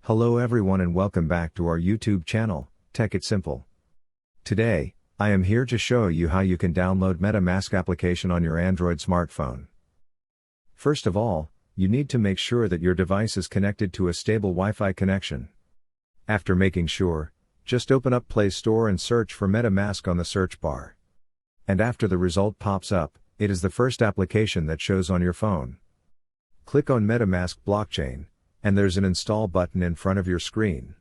Hello everyone and welcome back to our YouTube channel, Tech It Simple. Today, I am here to show you how you can download MetaMask application on your Android smartphone. First of all, you need to make sure that your device is connected to a stable Wi-Fi connection. After making sure, just open up Play Store and search for MetaMask on the search bar. And after the result pops up, it is the first application that shows on your phone. Click on MetaMask blockchain, and there's an install button in front of your screen.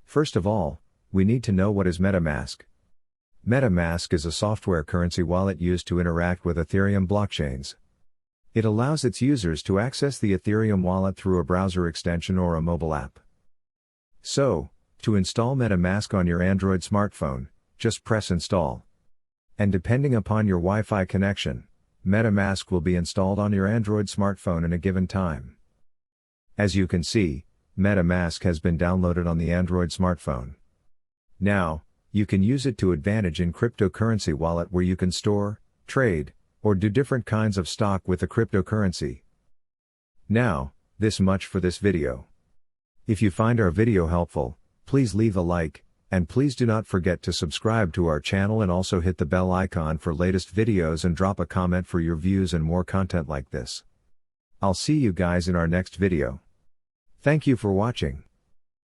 First of all, we need to know what is MetaMask. MetaMask is a software currency wallet used to interact with Ethereum blockchains. It allows its users to access the Ethereum wallet through a browser extension or a mobile app. So, to install MetaMask on your Android smartphone, just press install. And depending upon your Wi-Fi connection, MetaMask will be installed on your Android smartphone in a given time. As you can see, MetaMask has been downloaded on the Android smartphone. Now, you can use it to advantage in cryptocurrency wallet where you can store, trade, or do different kinds of stock with the cryptocurrency. Now, this much for this video. If you find our video helpful, please leave a like, and please do not forget to subscribe to our channel and also hit the bell icon for latest videos and drop a comment for your views and more content like this. I'll see you guys in our next video. Thank you for watching.